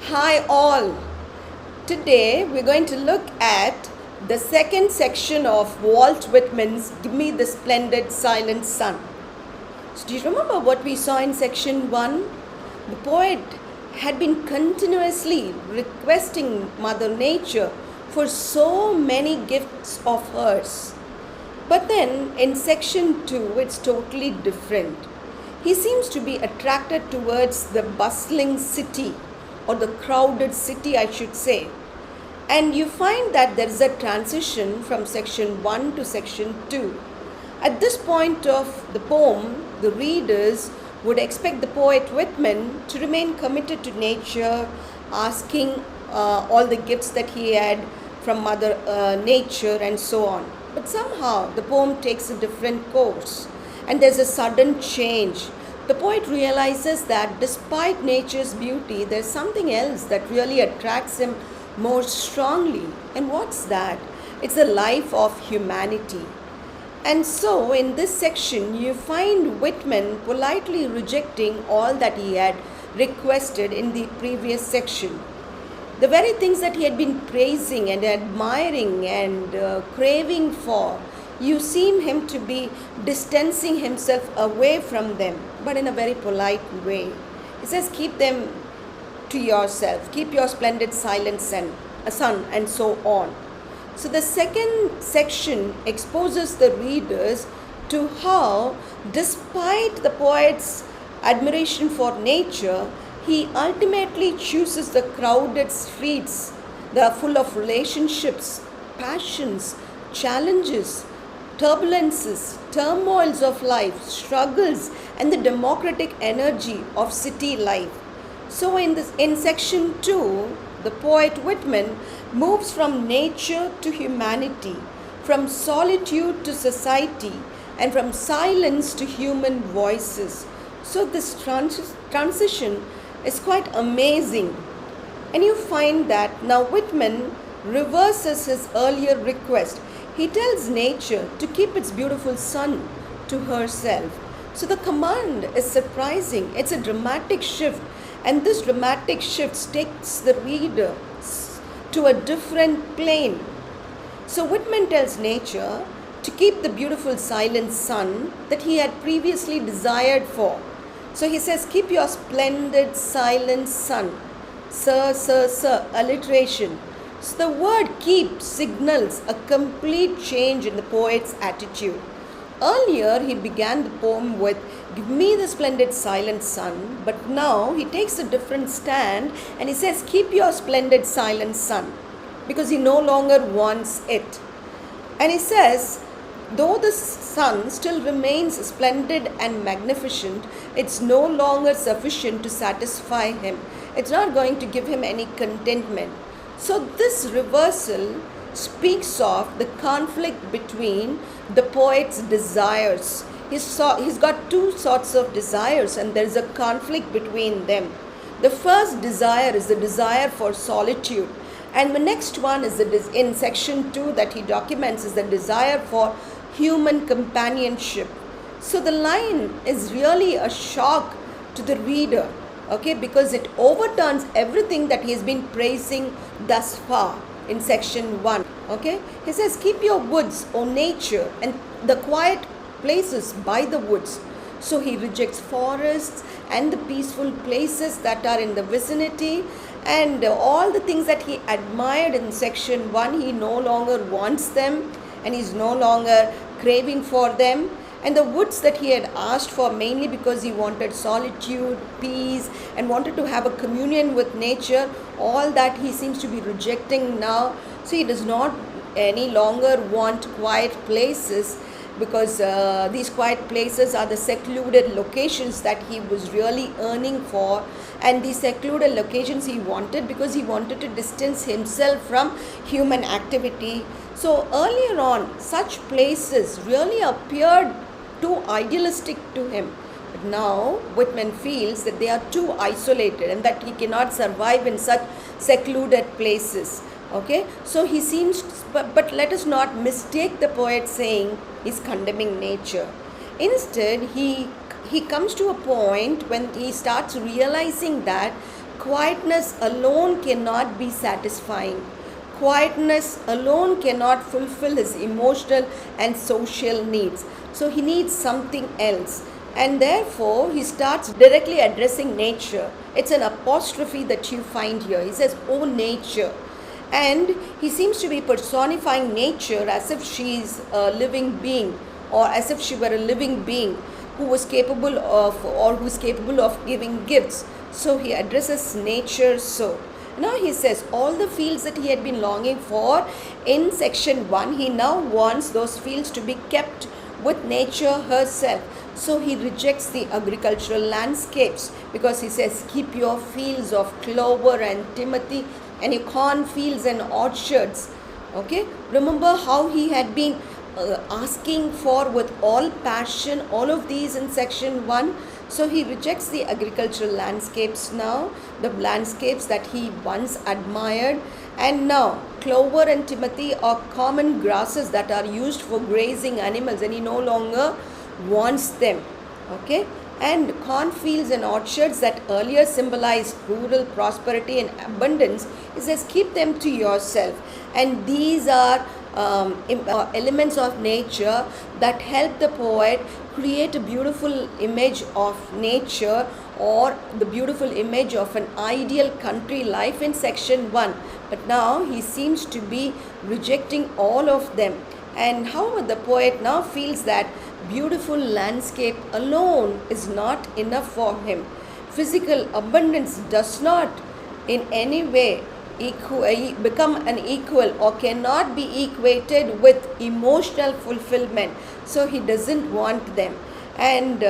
Hi all. Today we're going to look at the second section of Walt Whitman's Give Me the Splendid Silent Sun. So do you remember what we saw in section 1? The poet had been continuously requesting Mother Nature for so many gifts of hers. But then in section 2 it's totally different. He seems to be attracted towards the bustling city, or the crowded city, I should say. And you find that there is a transition from section 1 to section 2. At this point of the poem, the readers would expect the poet Whitman to remain committed to nature, asking all the gifts that he had from Mother Nature and so on. But somehow the poem takes a different course and there's a sudden change. The poet realizes that despite nature's beauty, there's something else that really attracts him more strongly. And what's that? It's the life of humanity. And so in this section, you find Whitman politely rejecting all that he had requested in the previous section. The very things that he had been praising and admiring and craving for, you seem him to be distancing himself away from them, but in a very polite way. He says, keep them to yourself, keep your splendid silent sun, and so on. So the second section exposes the readers to how, despite the poet's admiration for nature, he ultimately chooses the crowded streets that are full of relationships, passions, challenges, turbulences, turmoils of life, struggles, and the democratic energy of city life. So in section 2, the poet Whitman moves from nature to humanity, from solitude to society, and from silence to human voices. So this transition is quite amazing. And you find that now Whitman reverses his earlier request. He tells nature to keep its beautiful sun to herself. So the command is surprising. It's a dramatic shift. And this dramatic shift takes the reader to a different plane. So Whitman tells nature to keep the beautiful silent sun that he had previously desired for. So he says, keep your splendid silent sun. Sir, alliteration. So the word keep signals a complete change in the poet's attitude. Earlier he began the poem with give me the splendid silent sun, but now he takes a different stand and he says keep your splendid silent sun, because he no longer wants it. And he says though the sun still remains splendid and magnificent, it's no longer sufficient to satisfy him. It's not going to give him any contentment. So this reversal speaks of the conflict between the poet's desires. He's got two sorts of desires and there is a conflict between them. The first desire is the desire for solitude, and the next one is in section 2 that he documents is the desire for human companionship. So the line is really a shock to the reader, okay, because it overturns everything that he has been praising thus far in section 1. Okay, he says keep your woods, O nature, and the quiet places by the woods. So he rejects forests and the peaceful places that are in the vicinity, and all the things that he admired in section 1, he no longer wants them and he's no longer craving for them. And the woods that he had asked for mainly because he wanted solitude, peace, and wanted to have a communion with nature, all that he seems to be rejecting now. So he does not any longer want quiet places, because these quiet places are the secluded locations that he was really yearning for. And these secluded locations he wanted because he wanted to distance himself from human activity. So earlier on, such places really appeared too idealistic to him. But now Whitman feels that they are too isolated and that he cannot survive in such secluded places. Okay, so he seems, but let us not mistake the poet saying he's condemning nature. Instead, he comes to a point when he starts realizing that quietness alone cannot be satisfying. Quietness alone cannot fulfill his emotional and social needs. So he needs something else. And therefore, he starts directly addressing nature. It's an apostrophe that you find here. He says, "Oh, nature." And he seems to be personifying nature as if she's a living being, or as if she were a living being who was capable of, or who's capable of giving gifts. So he addresses nature so. Now he says all the fields that he had been longing for in section 1, he now wants those fields to be kept with nature herself. So he rejects the agricultural landscapes because he says, keep your fields of clover and timothy and your cornfields and orchards. Okay, remember how he had been asking for with all passion all of these in section 1. So he rejects the agricultural landscapes now, the landscapes that he once admired. And now clover and timothy are common grasses that are used for grazing animals, and he no longer wants them. Okay, and cornfields and orchards that earlier symbolized rural prosperity and abundance, he says keep them to yourself. And these are elements of nature that help the poet create a beautiful image of nature, or the beautiful image of an ideal country life in section 1. But now he seems to be rejecting all of them. And however, the poet now feels that beautiful landscape alone is not enough for him. Physical abundance does not in any way become an equal, or cannot be equated with emotional fulfillment. So he doesn't want them. And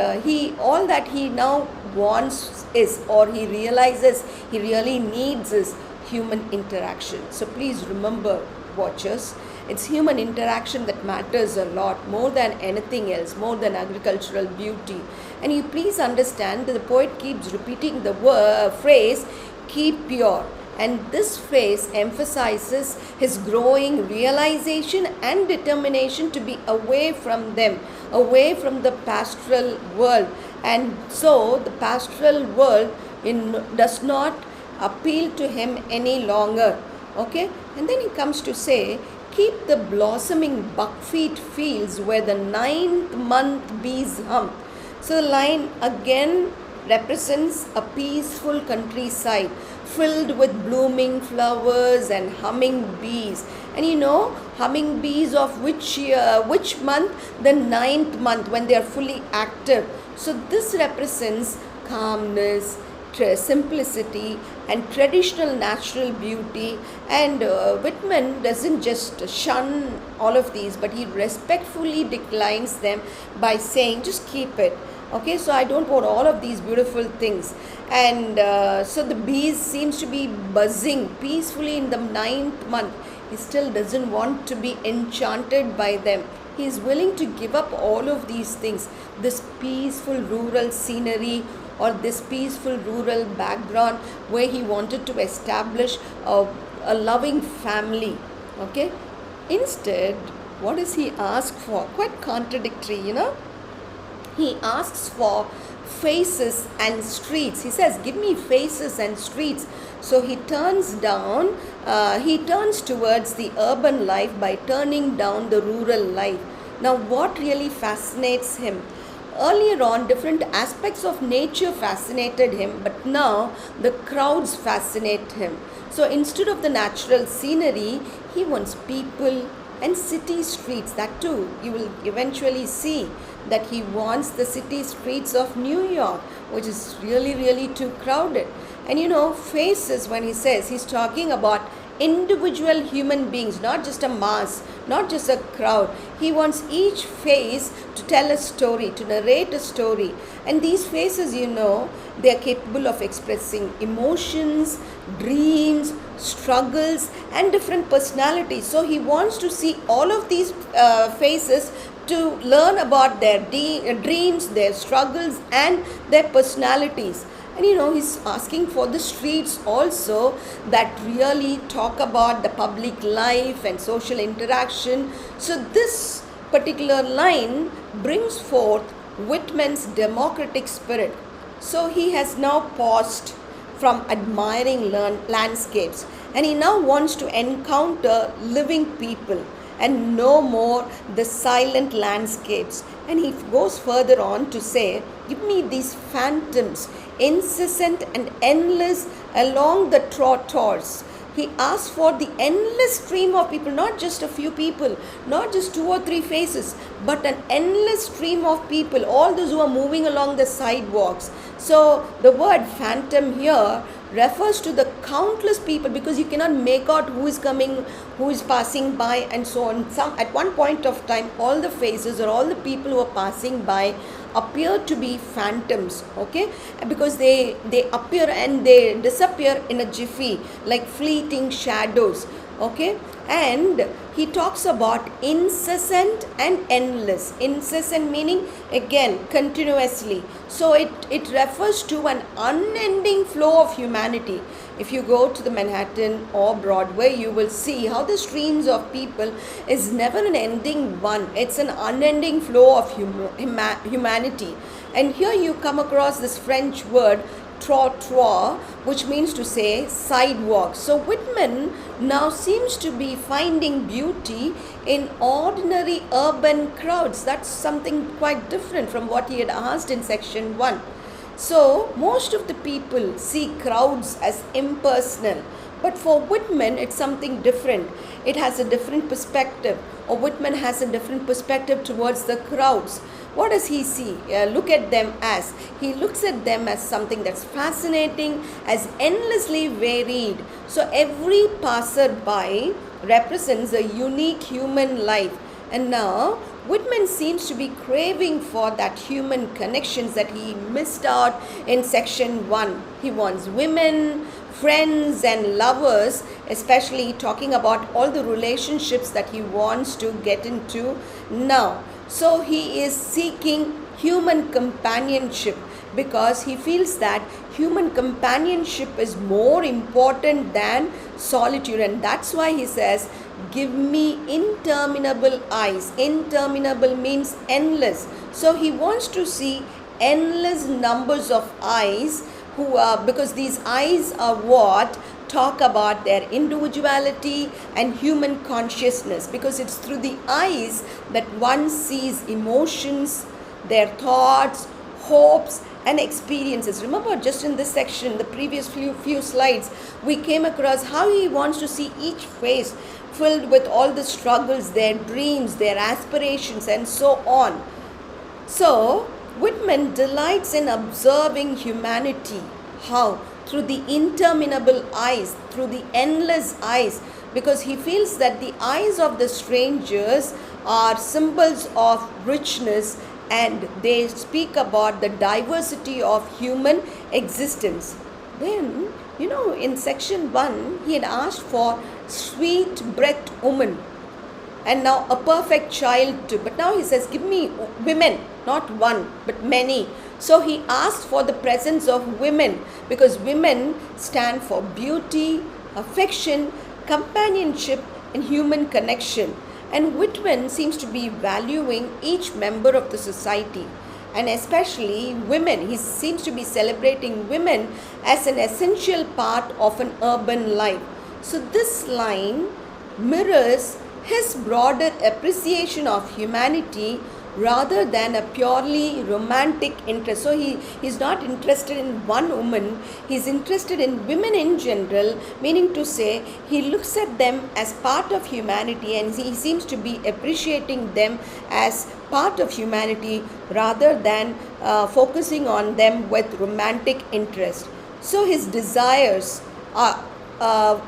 all that he now wants is, or he realizes he really needs, is human interaction. So please remember, watchers, it's human interaction that matters a lot, more than anything else, more than agricultural beauty. And you please understand that the poet keeps repeating the phrase, keep pure. And this phrase emphasizes his growing realization and determination to be away from them, away from the pastoral world. And so the pastoral world does not appeal to him any longer. Okay, and then he comes to say, keep the blossoming buckwheat fields where the 9th month bees hum. So the line again represents a peaceful countryside filled with blooming flowers and humming bees. And you know, humming bees of which month? The 9th month, when they are fully active. So this represents calmness, simplicity, and traditional natural beauty. And Whitman doesn't just shun all of these, but he respectfully declines them by saying, just keep it. Okay, so I don't want all of these beautiful things. And so the bees seems to be buzzing peacefully in the 9th month. He still doesn't want to be enchanted by them. He is willing to give up all of these things, this peaceful rural scenery, or this peaceful rural background where he wanted to establish a loving family. Okay, instead, what does he ask for? Quite contradictory, you know. He asks for faces and streets. He says, give me faces and streets. So he turns towards the urban life by turning down the rural life. Now, what really fascinates him? Earlier on, different aspects of nature fascinated him, but now the crowds fascinate him. So instead of the natural scenery, he wants people and city streets. That too, you will eventually see that he wants the city streets of New York, which is really, really too crowded. And you know, faces, when he says, he's talking about individual human beings, not just a mass, not just a crowd. He wants each face to tell a story, to narrate a story. And these faces, you know, they are capable of expressing emotions, dreams, struggles, and different personalities. So he wants to see all of these faces to learn about their dreams, their struggles, and their personalities. And you know, he's asking for the streets also that really talk about the public life and social interaction. So this particular line brings forth Whitman's democratic spirit. So he has now paused from admiring landscapes, and he now wants to encounter living people and no more the silent landscapes. And he goes further on to say, give me these phantoms, incessant and endless along the trottoirs. He asks for the endless stream of people, not just a few people, not just 2 or 3 faces, but an endless stream of people, all those who are moving along the sidewalks. So the word phantom here refers to the countless people, because you cannot make out who is coming, who is passing by, and so on. At one point of time, all the faces or all the people who are passing by appear to be phantoms, okay, because they appear and they disappear in a jiffy, like fleeting shadows, okay. And he talks about incessant and endless. Incessant meaning, again, continuously. So it refers to an unending flow of humanity. If you go to the Manhattan or Broadway, you will see how the streams of people is never an ending one. It's an unending flow of humanity. And here you come across this French word trottoir, which means to say sidewalk. So Whitman now seems to be finding beauty in ordinary urban crowds. That's something quite different from what he had asked in section 1. So most of the people see crowds as impersonal, but for Whitman it's something different. It has a different perspective, or Whitman has a different perspective towards the crowds. What does he see? Look at them as? He looks at them as something that's fascinating, as endlessly varied. So every passerby represents a unique human life. And now Whitman seems to be craving for that human connections that he missed out in section 1. He wants women, friends and lovers, especially talking about all the relationships that he wants to get into now. So he is seeking human companionship, because he feels that human companionship is more important than solitude. And that's why he says, give me interminable eyes. Interminable means endless. So he wants to see endless numbers of eyes, because these eyes are what talk about their individuality and human consciousness, because it's through the eyes that one sees emotions, their thoughts, hopes and experiences. Remember, just in this section, the previous few slides, we came across how he wants to see each face filled with all the struggles, their dreams, their aspirations and so on. So Whitman delights in observing humanity. How? Through the interminable eyes, through the endless eyes, because he feels that the eyes of the strangers are symbols of richness, and they speak about the diversity of human existence. Then, in section 1, he had asked for sweet-breathed woman, and now a perfect child too. But now he says, give me women, not one, but many. So he asked for the presence of women, because women stand for beauty, affection, companionship and human connection. And Whitman seems to be valuing each member of the society, and especially women. He seems to be celebrating women as an essential part of an urban life. So this line mirrors his broader appreciation of humanity rather than a purely romantic interest. So he's not interested in one woman, he's interested in women in general, meaning to say he looks at them as part of humanity, and he seems to be appreciating them as part of humanity rather than focusing on them with romantic interest. So his desires are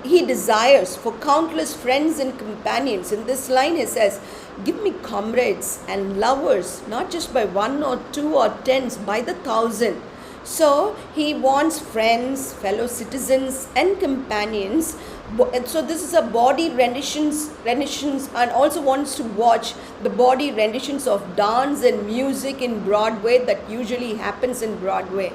he desires for countless friends and companions. In this line he says, give me comrades and lovers, not just by 1 or 2 or 10s, by the 1,000. So he wants friends, fellow citizens and companions. So this is a body renditions, and also wants to watch the body renditions of dance and music in Broadway that usually happens in Broadway.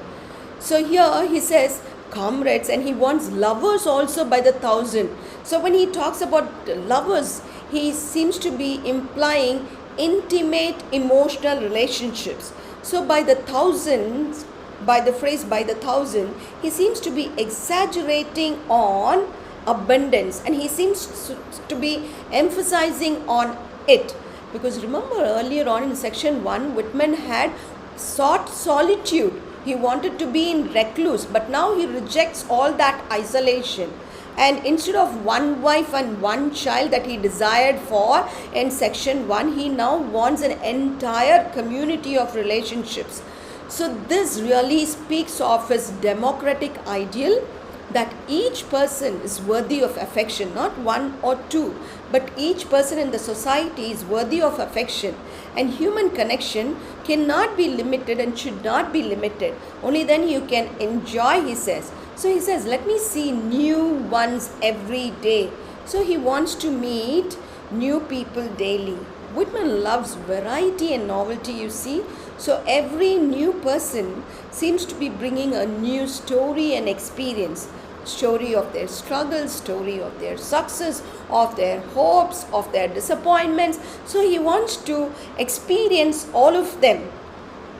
So here he says comrades, and he wants lovers also by the 1,000. So when he talks about lovers, he seems to be implying intimate emotional relationships. So by the 1,000s, by the phrase by the thousand, he seems to be exaggerating on abundance, and he seems to be emphasizing on it. Because remember, earlier on in section 1, Whitman had sought solitude. He wanted to be in recluse, but now he rejects all that isolation. And instead of one wife and one child that he desired for in section 1, he now wants an entire community of relationships. So this really speaks of his democratic ideal, that each person is worthy of affection, not one or two, but each person in the society is worthy of affection. And human connection cannot be limited and should not be limited. Only then you can enjoy, he says. So he says, let me see new ones every day. So he wants to meet new people daily. Whitman loves variety and novelty, you see. So every new person seems to be bringing a new story and experience. Story of their struggles, story of their success, of their hopes, of their disappointments. So he wants to experience all of them.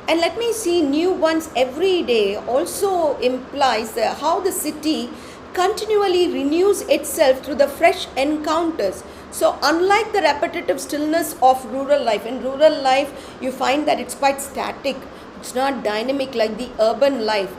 And let me see new ones every day also implies how the city continually renews itself through the fresh encounters. So unlike the repetitive stillness of rural life, in rural life you find that it's quite static. It's not dynamic like the urban life.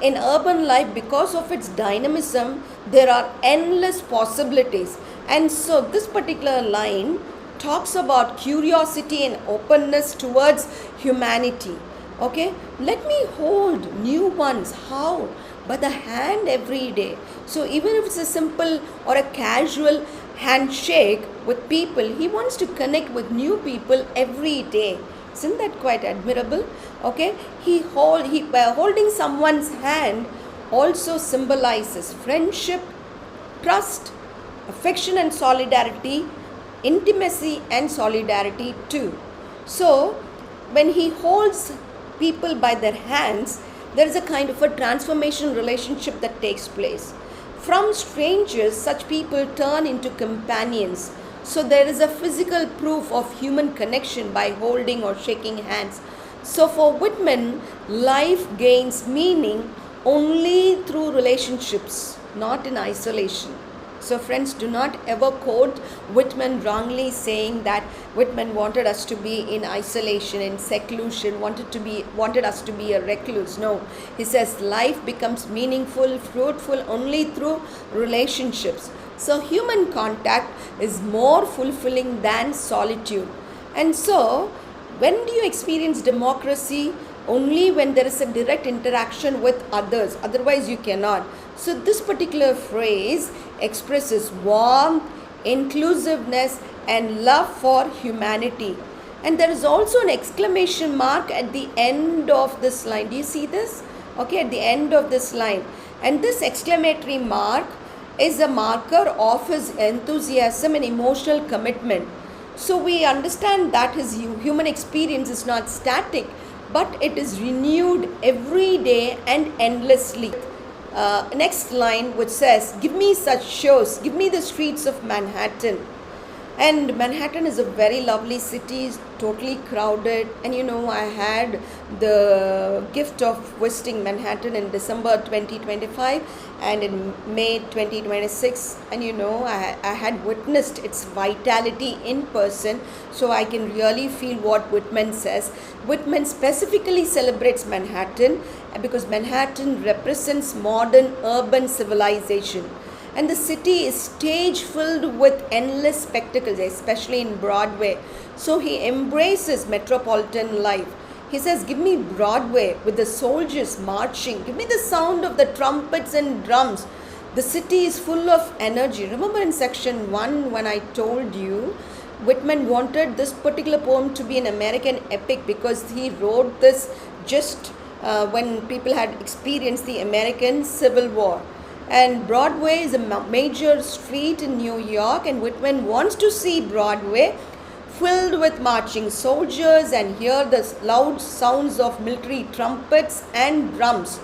In urban life, because of its dynamism, there are endless possibilities. And so this particular line talks about curiosity and openness towards humanity. Okay, let me hold new ones. How? By the hand every day. So even if it's a simple or a casual handshake with people, he wants to connect with new people every day. Isn't that quite admirable? Okay, holding someone's hand also symbolizes friendship, trust, affection and solidarity, intimacy and solidarity too. So when he holds people by their hands, there is a kind of a transformation relationship that takes place. From strangers, such people turn into companions. So there is a physical proof of human connection by holding or shaking hands. So for Whitman, life gains meaning only through relationships, not in isolation. So friends, do not ever quote Whitman wrongly, saying that Whitman wanted us to be in isolation, in seclusion, wanted us to be a recluse. No, he says life becomes meaningful, fruitful only through relationships. So human contact is more fulfilling than solitude. And so when do you experience democracy? Only when there is a direct interaction with others. Otherwise you cannot. So this particular phrase expresses warmth, inclusiveness and love for humanity. And there is also an exclamation mark at the end of this line. Do you see this? Okay, at the end of this line. And this exclamatory mark is a marker of his enthusiasm and emotional commitment. So we understand that his human experience is not static, but it is renewed every day and endlessly. Next line, which says, give me such shows, give me the streets of Manhattan. And Manhattan is a very lovely city, totally crowded. And I had the gift of visiting Manhattan in December 2025 and in May 2026. And I had witnessed its vitality in person. So I can really feel what Whitman says. Whitman specifically celebrates Manhattan because Manhattan represents modern urban civilization. And the city is stage filled with endless spectacles, especially in Broadway. So he embraces metropolitan life. He says, give me Broadway with the soldiers marching. Give me the sound of the trumpets and drums. The city is full of energy. Remember in section 1 when I told you, Whitman wanted this particular poem to be an American epic because he wrote this just when people had experienced the American Civil War. And Broadway is a major street in New York, and Whitman wants to see Broadway filled with marching soldiers and hear the loud sounds of military trumpets and drums.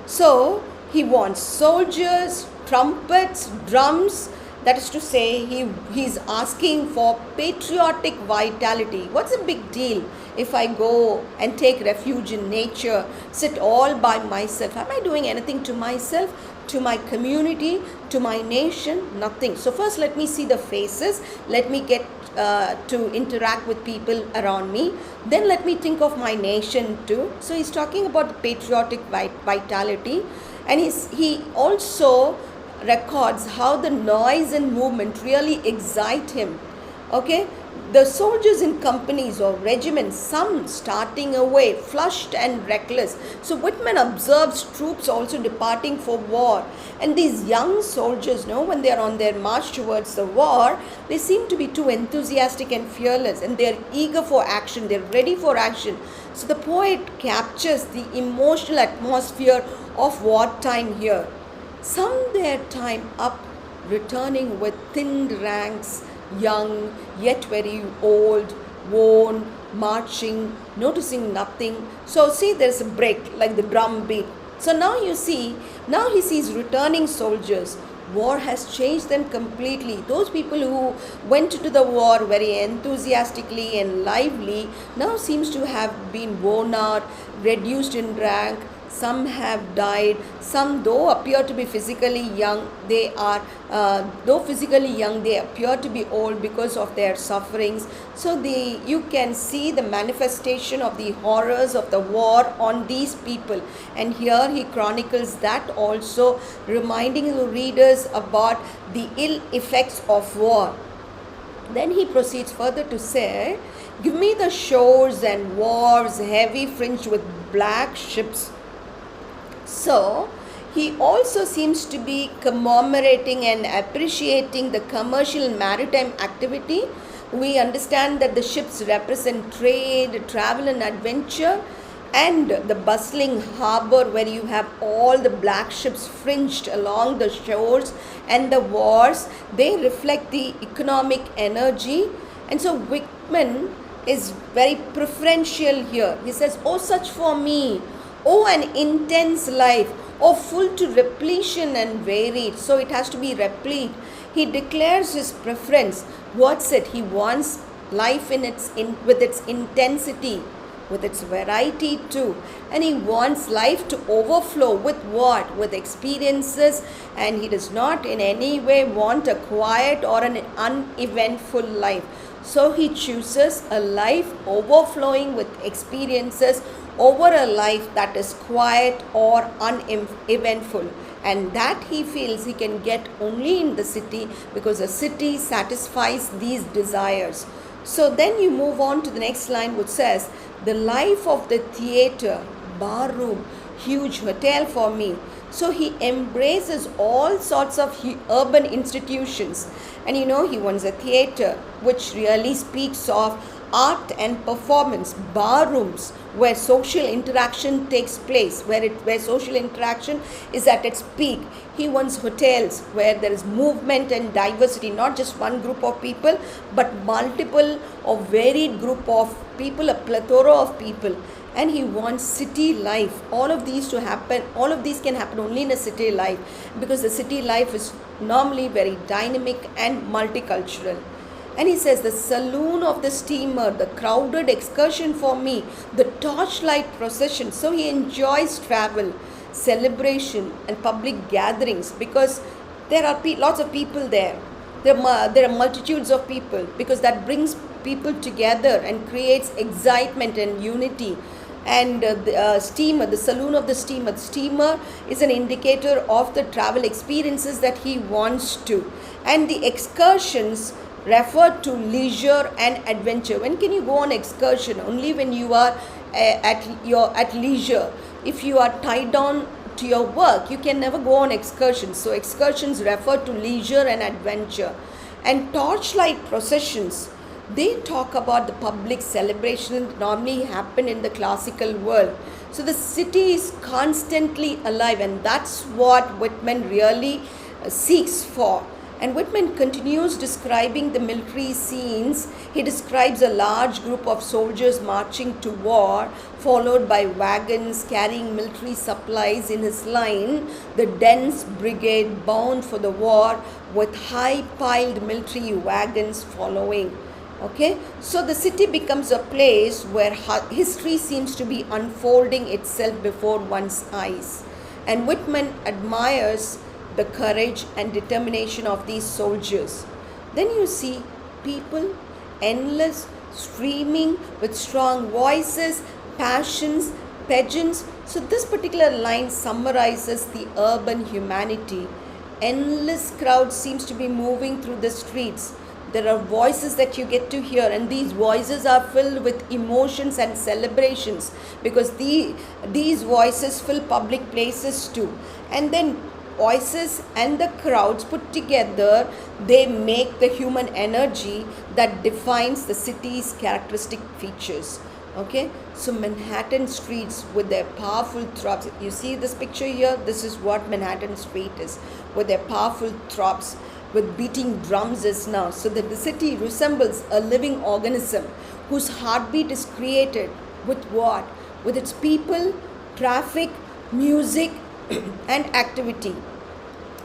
So he wants soldiers, trumpets, drums, That is to say, he's asking for patriotic vitality. What's a big deal if I go and take refuge in nature, sit all by myself? Am I doing anything to myself, to my community, to my nation? Nothing. So first let me see the faces. Let me get to interact with people around me. Then let me think of my nation too. So he's talking about patriotic vitality, and he also records how the noise and movement really excite him. Okay, the soldiers in companies or regiments, some starting away flushed and reckless. So Whitman observes troops also departing for war, and these young soldiers, when they are on their march towards the war, they seem to be too enthusiastic and fearless, and they are eager for action, they are ready for action. So the poet captures the emotional atmosphere of wartime here. Sum their time up, returning with thinned ranks, young, yet very old, worn, marching, noticing nothing. So see, there's a break, like the drum beat. So now he sees returning soldiers. War has changed them completely. Those people who went into the war very enthusiastically and lively now seems to have been worn out, reduced in rank. Some have died. Some, though appear to be physically young, they appear to be old because of their sufferings. So you can see the manifestation of the horrors of the war on these people. And here he chronicles that also, reminding the readers about the ill effects of war. Then he proceeds further to say, "Give me the shores and wharves heavy fringed with black ships." So, he also seems to be commemorating and appreciating the commercial maritime activity. We understand that the ships represent trade, travel and adventure, and the bustling harbor where you have all the black ships fringed along the shores and the wharves, they reflect the economic energy. And so Whitman is very preferential here. He says, "Oh, such for me, oh, an intense life, oh, full to repletion and varied." So it has to be replete. He declares his preference. What's it? He wants life with its intensity, with its variety too. And he wants life to overflow with what? With experiences. And he does not in any way want a quiet or an uneventful life. So he chooses a life overflowing with experiences over a life that is quiet or uneventful, and that he feels he can get only in the city, because the city satisfies these desires. So then you move on to the next line, which says, "The life of the theater, bar room, huge hotel for me." So he embraces all sorts of urban institutions, and he wants a theater, which really speaks of art and performance, bar rooms where social interaction takes place, where social interaction is at its peak. He wants hotels where there is movement and diversity, not just one group of people, but multiple or varied group of people, a plethora of people. And he wants city life. All of these can happen only in a city life, because the city life is normally very dynamic and multicultural. And he says, "The saloon of the steamer, the crowded excursion for me, the torchlight procession." So he enjoys travel, celebration and public gatherings, because there are lots of people there. There are multitudes of people, because that brings people together and creates excitement and unity. And the steamer, the saloon of the steamer. The steamer is an indicator of the travel experiences that he wants to. And the excursions refer to leisure and adventure. When can you go on excursion? Only when you are at leisure. If you are tied down to your work, you can never go on excursions. So excursions refer to leisure and adventure. And torchlight processions, they talk about the public celebrations that normally happen in the classical world. So the city is constantly alive, and that's what Whitman really seeks for. And Whitman continues describing the military scenes. He describes a large group of soldiers marching to war, followed by wagons carrying military supplies in his line, the dense brigade bound for the war with high piled military wagons following. Okay, so the city becomes a place where history seems to be unfolding itself before one's eyes. And Whitman admires the courage and determination of these soldiers. Then you see people, endless, streaming with strong voices, passions, pageants. So this particular line summarizes the urban humanity. Endless crowd seems to be moving through the streets. There are voices that you get to hear, and these voices are filled with emotions and celebrations, because these voices fill public places too. And then voices and the crowds put together, they make the human energy that defines the city's characteristic features. Okay, so Manhattan streets with their powerful throbs. You see this picture here? This is what Manhattan Street is, with their powerful throbs, with beating drums is now, so that the city resembles a living organism whose heartbeat is created with what? With its people, traffic, music, and activity.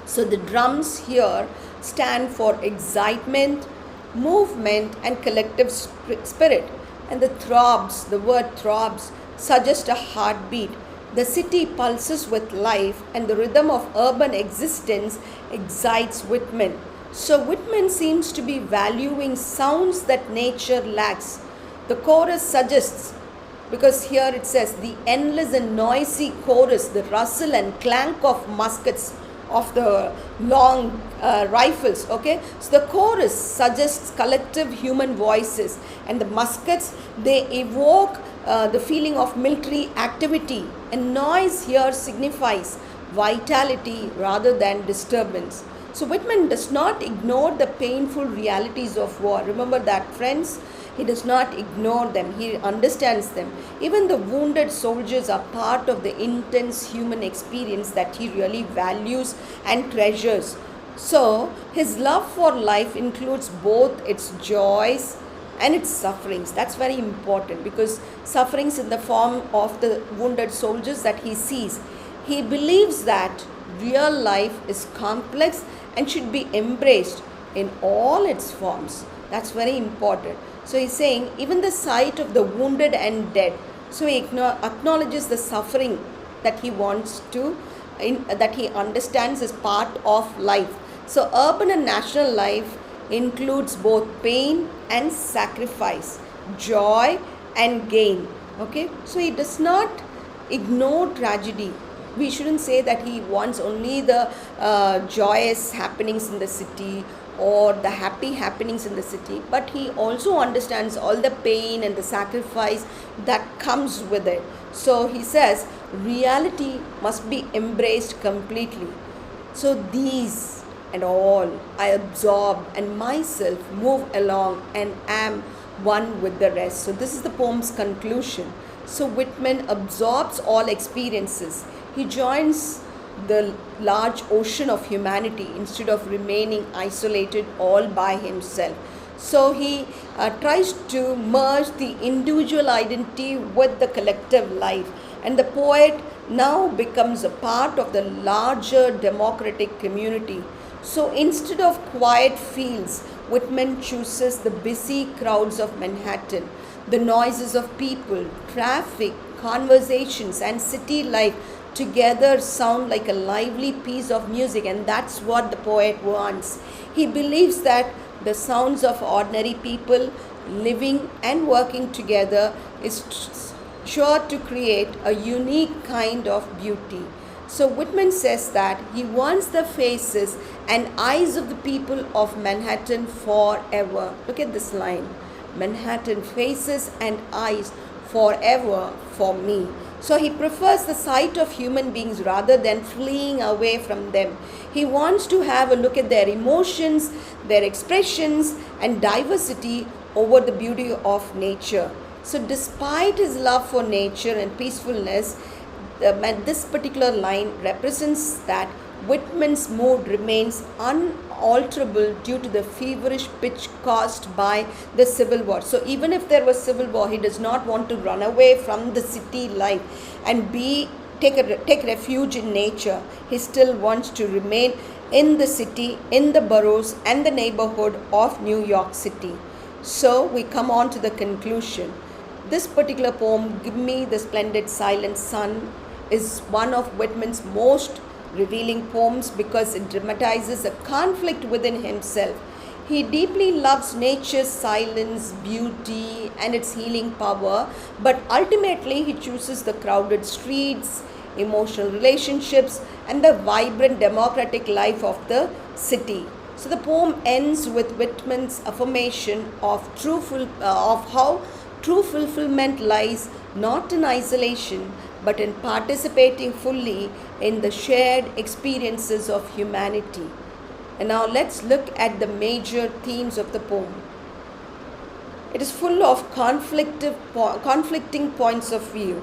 So the drums here stand for excitement, movement, and collective spirit. And the throbs, the word throbs, suggest a heartbeat. The city pulses with life, and the rhythm of urban existence excites Whitman. So Whitman seems to be valuing sounds that nature lacks. The chorus suggests, because here it says, the endless and noisy chorus, the rustle and clank of muskets, of the long rifles. Okay, so the chorus suggests collective human voices, and the muskets, they evoke the feeling of military activity. And noise here signifies vitality rather than disturbance. So Whitman does not ignore the painful realities of war. Remember that, friends? He does not ignore them. He understands them. Even the wounded soldiers are part of the intense human experience that he really values and treasures. So his love for life includes both its joys and its sufferings. That's very important, because sufferings in the form of the wounded soldiers that he sees. He believes that real life is complex and should be embraced in all its forms. That's very important. So he's saying even the sight of the wounded and dead. So he acknowledges the suffering that he wants to, that he understands is part of life. So urban and national life includes both pain and sacrifice, joy and gain. Okay, so he does not ignore tragedy. We shouldn't say that he wants only the joyous happenings in the city or the happy happenings in the city, but he also understands all the pain and the sacrifice that comes with it. So he says reality must be embraced completely. So these and all I absorb and myself move along and am one with the rest. So this is the poem's conclusion. So Whitman absorbs all experiences. He joins the large ocean of humanity instead of remaining isolated all by himself. So he tries to merge the individual identity with the collective life, and the poet now becomes a part of the larger democratic community. So instead of quiet fields, Whitman chooses the busy crowds of Manhattan, the noises of people, traffic, conversations, and city life together sound like a lively piece of music, and that's what the poet wants. He believes that the sounds of ordinary people living and working together is sure to create a unique kind of beauty. So Whitman says that he wants the faces and eyes of the people of Manhattan forever. Look at this line. Manhattan faces and eyes forever for me. So he prefers the sight of human beings rather than fleeing away from them. He wants to have a look at their emotions, their expressions, and diversity over the beauty of nature. So despite his love for nature and peacefulness, this particular line represents that Whitman's mood remains unalterable due to the feverish pitch caused by the Civil War. So even if there was Civil War, he does not want to run away from the city life and take refuge in nature. He still wants to remain in the city, in the boroughs and the neighborhood of New York City. So we come on to the conclusion. This particular poem, Give Me the Splendid Silent Sun, is one of Whitman's most revealing poems because it dramatizes a conflict within himself. He deeply loves nature's silence, beauty, and its healing power, but ultimately he chooses the crowded streets, emotional relationships, and the vibrant democratic life of the city. So the poem ends with Whitman's affirmation of how true fulfillment lies not in isolation but in participating fully in the shared experiences of humanity. And now let's look at the major themes of the poem. It is full of conflicting points of view.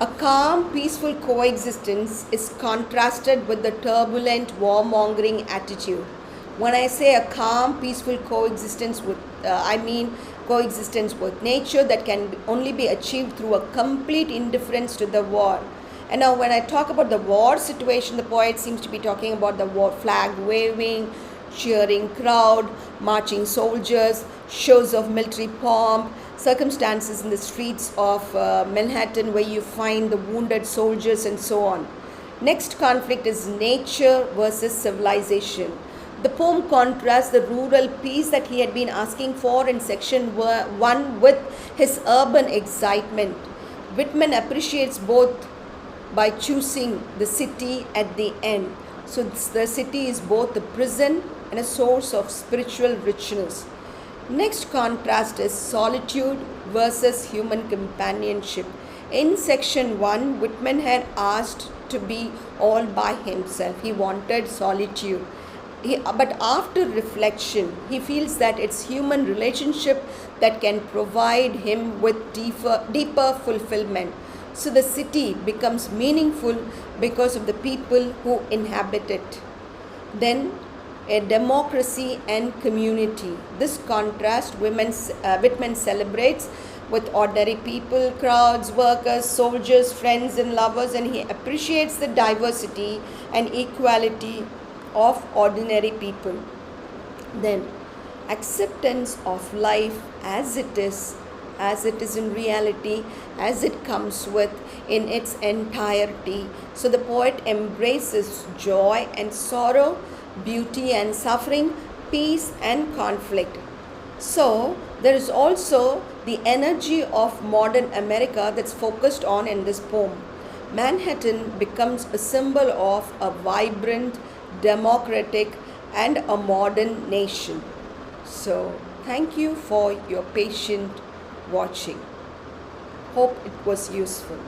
A calm, peaceful coexistence is contrasted with the turbulent, warmongering attitude. When I say a calm, peaceful coexistence, I mean coexistence with nature that can only be achieved through a complete indifference to the war. And now when I talk about the war situation, the poet seems to be talking about the war flag waving, cheering crowd, marching soldiers, shows of military pomp, circumstances in the streets of Manhattan where you find the wounded soldiers and so on. Next conflict is nature versus civilization. The poem contrasts the rural peace that he had been asking for in section 1 with his urban excitement. Whitman appreciates both by choosing the city at the end. So the city is both a prison and a source of spiritual richness. Next contrast is solitude versus human companionship. In section 1, Whitman had asked to be all by himself. He wanted solitude. But after reflection, he feels that it's human relationship that can provide him with deeper fulfillment. So the city becomes meaningful because of the people who inhabit it. Then a democracy and community. This contrast Whitman celebrates with ordinary people, crowds, workers, soldiers, friends and lovers, and he appreciates the diversity and equality of ordinary people. Then acceptance of life as it is in reality, as it comes with in its entirety. So the poet embraces joy and sorrow, beauty and suffering, peace and conflict. So there is also the energy of modern America that's focused on in this poem. Manhattan becomes a symbol of a vibrant, democratic and a modern nation. So thank you for your patient watching. Hope it was useful.